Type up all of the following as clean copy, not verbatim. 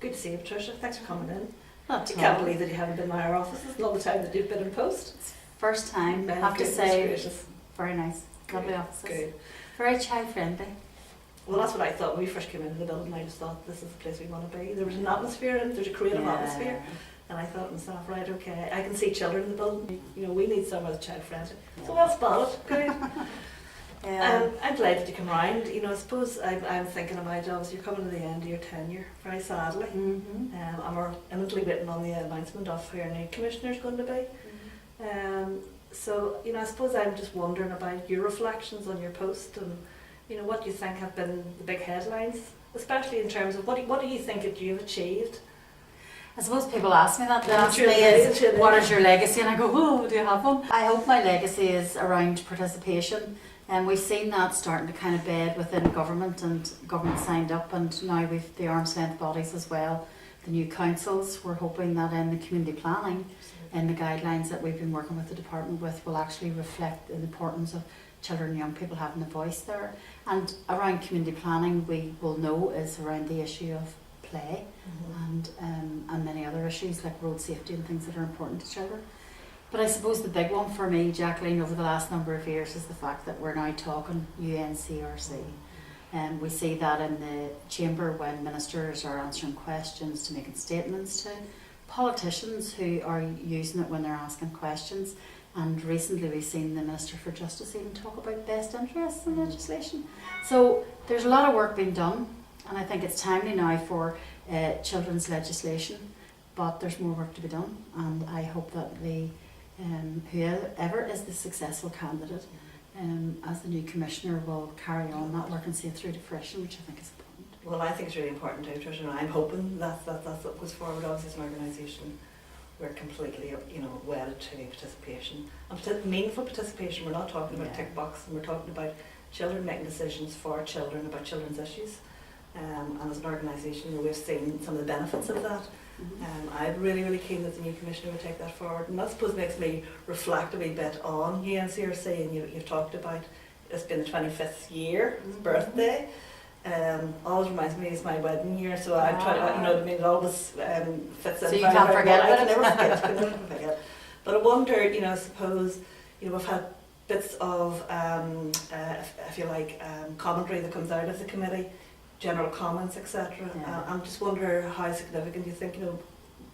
Good to see you, Patricia. Thanks for coming in. Not I can't believe that you haven't been in our offices in all the time that you've been in post. First time, I have to say, very nice, lovely offices. Good. Very child friendly. Well, that's what I thought when we first came into the building. I just thought this is the place we want to be. There was an atmosphere and there's a creative atmosphere. And I thought to myself, right, okay, I can see children in the building. You know, we need somewhere that's child friendly. So well spotted, good. I'm glad that you come round. You know, I suppose I'm thinking about, obviously, you're coming to the end of your tenure, very sadly. And we're imminently waiting on the announcement of who our new commissioner is going to be. So, you know, I suppose I'm just wondering about your reflections on your post and, you know, what you think have been the big headlines, especially in terms of what do you think that you've achieved? I suppose people ask me that. They ask me, what is your legacy? And I go, oh, do you have one? I hope my legacy is around participation. And we've seen that starting to kind of bed within government, and government signed up, and now we've the arm's length bodies as well, the new councils. We're hoping that in the community planning and the guidelines that we've been working with the department with will actually reflect the importance of children and young people having a voice there. And around community planning, we will know is around the issue of play and many other issues like road safety and things that are important to children. But I suppose the big one for me, Jacqueline, over the last number of years is the fact that we're now talking UNCRC. And we see that in the chamber when ministers are answering questions, to making statements to politicians who are using it when they're asking questions. And recently we've seen the Minister for Justice even talk about best interests in legislation. So there's a lot of work being done, and I think it's timely now for children's legislation, but there's more work to be done, and I hope that the whoever is the successful candidate as the new commissioner will carry on that work and see it through to fruition, which I think is important. Well, I think it's really important too, Tricia, and I'm hoping that what goes forward. Obviously, as an organisation, we're completely, you know, wedded to participation. And meaningful participation. We're not talking about tick box, and we're talking about children making decisions for children about children's issues. And as an organisation, you know, we've seen some of the benefits of that. I'm really, really keen that the new commissioner would take that forward, and that I suppose makes me reflect a wee bit on UNCRC. And you've talked about it's been the 25th year, birthday. Always reminds me it's my wedding year, so I try to, you know, I mean, it always fits in. So you can't forget I can never forget. But I wonder, you know, I suppose, you know, we've had bits of, if you like, commentary that comes out of the committee, general comments, etc. I just wonder how significant you think, you know,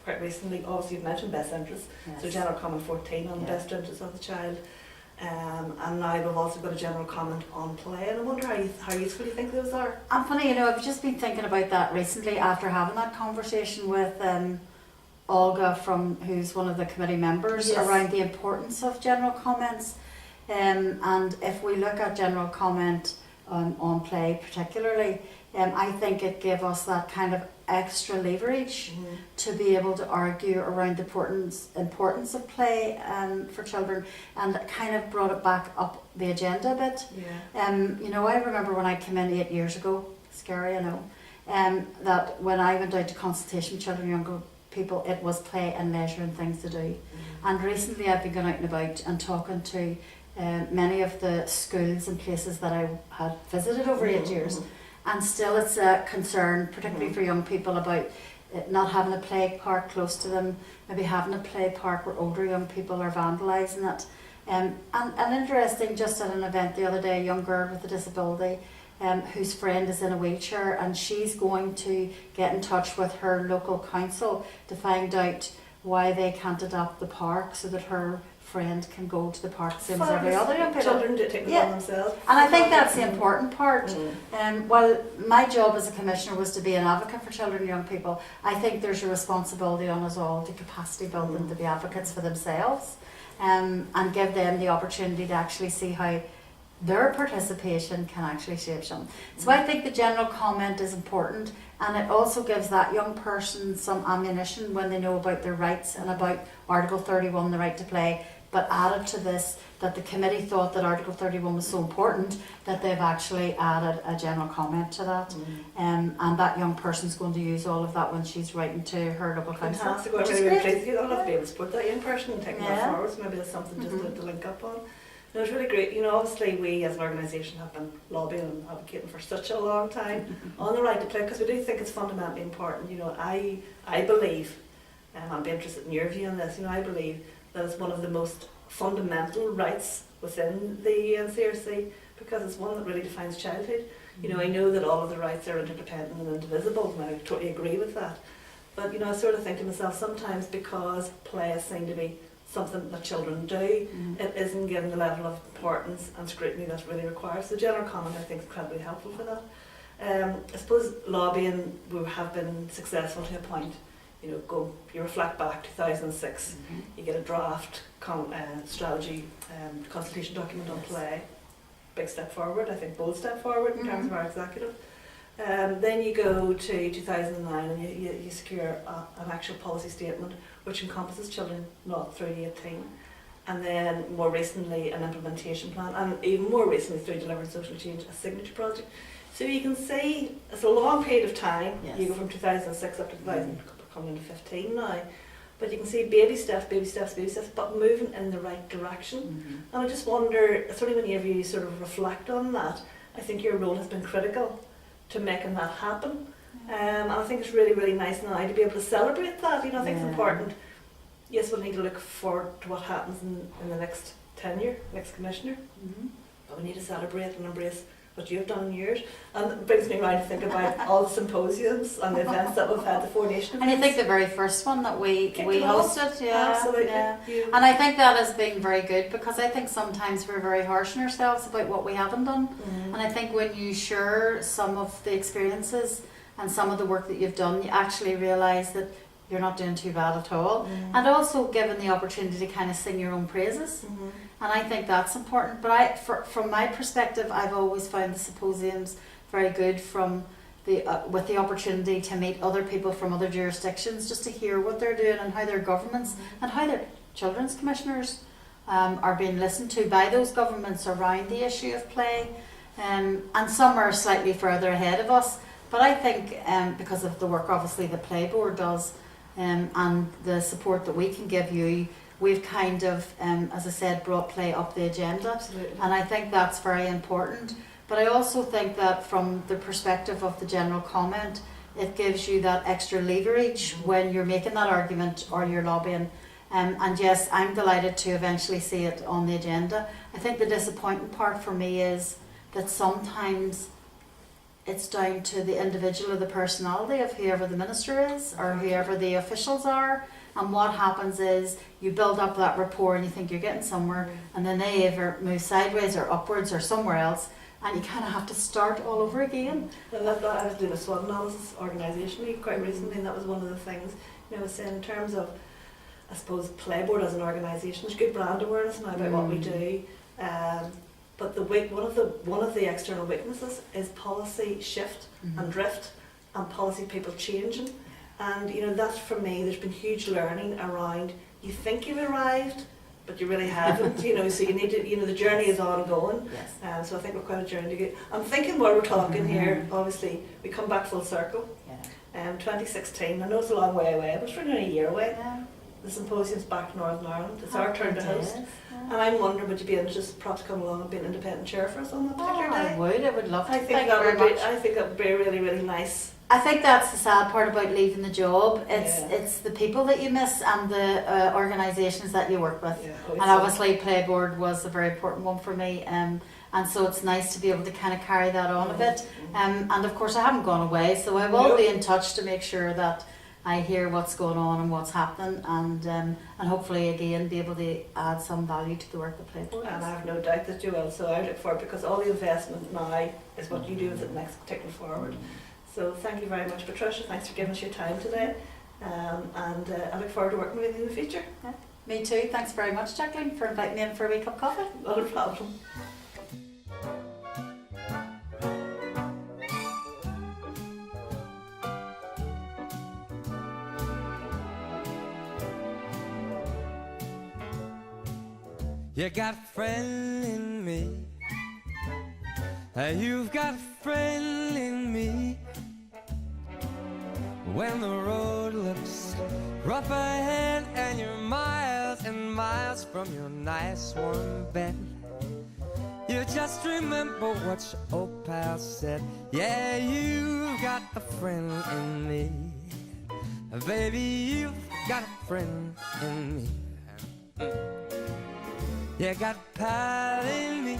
quite recently, obviously you've mentioned best interests, so general comment 14 on the best interests of the child. And now we've also got a general comment on play, and I wonder how useful you think those are. And funny, you know, I've just been thinking about that recently after having that conversation with Olga, who's one of the committee members, around the importance of general comments. And if we look at general comment on play particularly, I think it gave us that kind of extra leverage to be able to argue around the importance of play for children, and kind of brought it back up the agenda a bit. You know, I remember when I came in 8 years ago, scary I know, that when I went out to consultation with children and younger people, it was play and leisure and things to do. And recently I've been going out and about and talking to many of the schools and places that I had visited over 8 years. And still it's a concern, particularly for young people, about not having a play park close to them, maybe having a play park where older young people are vandalising it. And interesting, just at an event the other day, a young girl with a disability whose friend is in a wheelchair, and she's going to get in touch with her local council to find out why they can't adopt the park so that her friend can go to the park same as every other young people. Children do take them on themselves. And I think that's the important part. Well, my job as a commissioner was to be an advocate for children and young people. I think there's a responsibility on us all to capacity build them to be advocates for themselves, and give them the opportunity to actually see how their participation can actually shape something. So I think the general comment is important, and it also gives that young person some ammunition when they know about their rights and about Article 31, the right to play. But added to this, that the committee thought that Article 31 was so important that they've actually added a general comment to that. And that young person's going to use all of that when she's writing to her local council. Fantastic. Well, really pleased. You'll have to be able to support that young person and take that forward. So maybe that's something just to link up on. No, it's really great. You know, obviously we as an organisation have been lobbying and advocating for such a long time on the right to play, because we do think it's fundamentally important. You know, I believe, and I'd be interested in your view on this, you know, I believe that it's one of the most fundamental rights within the NCRC, because it's one that really defines childhood. You know, I know that all of the rights are interdependent and indivisible, and I totally agree with that. But, you know, I sort of think to myself, sometimes because play is seen to be something that children do, it isn't given the level of importance and scrutiny that's really required. So the general comment, I think, is incredibly helpful for that. I suppose lobbying, we have been successful to a point. You know, you reflect back 2006, you get a draft strategy consultation document on play. Big step forward, I think bold step forward in terms of our executive. Then you go to 2009 and you secure an actual policy statement which encompasses children 0 through 18, and then more recently an implementation plan, and even more recently through Delivering Social Change, a signature project. So you can see it's a long period of time. Yes. You go from 2006 up to 2015 now, but you can see baby steps, but moving in the right direction. And I just wonder, it's only whenever you sort of reflect on that, I think your role has been critical to making that happen. And I think it's really, really nice now to be able to celebrate that. You know, I think it's important. Yes, we'll need to look forward to what happens in the next tenure, next commissioner. But we need to celebrate and embrace what you've done in years. And it brings me around to think about all the symposiums and the events that we've had, the 4 Nation events. And I think the very first one that we hosted, Absolutely. And I think that has been very good, because I think sometimes we're very harsh on ourselves about what we haven't done. And I think when you share some of the experiences and some of the work that you've done, you actually realise that you're not doing too bad at all. And also given the opportunity to kind of sing your own praises. And I think that's important. But from my perspective, I've always found the symposiums very good with the opportunity to meet other people from other jurisdictions, just to hear what they're doing and how their governments and how their children's commissioners are being listened to by those governments around the issue of play. And some are slightly further ahead of us. But I think because of the work obviously the PlayBoard does, and the support that we can give you, we've kind of, as I said, brought play up the agenda. Absolutely. And I think that's very important. But I also think that from the perspective of the general comment, it gives you that extra leverage when you're making that argument or you're lobbying. And yes, I'm delighted to eventually see it on the agenda. I think the disappointing part for me is that sometimes it's down to the individual or the personality of whoever the minister is or whoever the officials are. And what happens is you build up that rapport and you think you're getting somewhere, and then they either move sideways or upwards or somewhere else, and you kind of have to start all over again. Well, I was doing a SWOT analysis organisationally quite recently, and that was one of the things, you know, I was saying in terms of, I suppose, PlayBoard as an organisation, there's good brand awareness now about what we do. But one of the external weaknesses is policy shift and drift, and policy people changing. And you know, that's for me, there's been huge learning around, you think you've arrived, but you really haven't, you know, so you need to, you know, the journey is ongoing. Yes. So I think we've got a journey to get. I'm thinking while we're talking here, obviously, we come back full circle. 2016, I know it's a long way away, but it's really only a year away. The Symposium's back in Northern Ireland. It's our turn to host. And I'm wondering, would you be interested perhaps to come along and be an independent chair for us on that particular day? I would love to. I think that would be really, really nice. I think that's the sad part about leaving the job. It's the people that you miss and the organisations that you work with. And obviously PlayBoard was a very important one for me. And so it's nice to be able to kind of carry that on a bit. And of course I haven't gone away, so I will be in touch to make sure that I hear what's going on and what's happening, and hopefully again be able to add some value to the work that PlayBoard does. And I have no doubt that you will, so I look forward, because all the investment now is what you do with it next, taking forward. So thank you very much, Patricia. Thanks for giving us your time today, and I look forward to working with you in the future. Me too. Thanks very much, Jacqueline, for inviting me in for a wee cup of coffee. Not a problem. You got a friend in me. You've got a friend in me. When the road looks rough ahead and you're miles and miles from your nice warm bed, You just remember what your old pal said. Yeah, you got a friend in me. Baby, you've got a friend in me. You got a pal in me.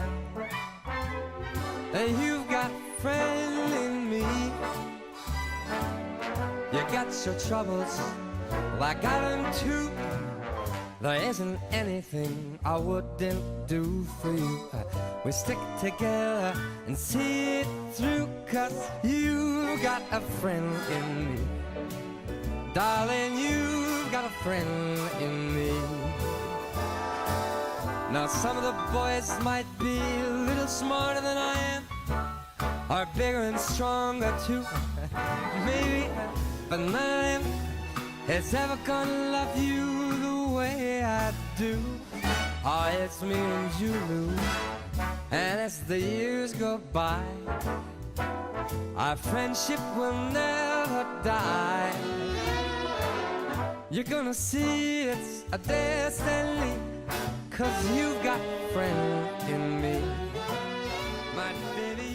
You've got a friend in me. You got your troubles, well, I got them too. There isn't anything I wouldn't do for you. We stick together and see it through, 'cause you got a friend in me. Darling, you've got a friend in me. Now some of the boys might be a little smarter than I am, or bigger and stronger too, maybe, but none of them is ever gonna love you the way I do. Oh, it's me and you, Lou, and as the years go by, our friendship will never die. You're gonna see it's a destiny, 'cause you've got a friend in me. My baby,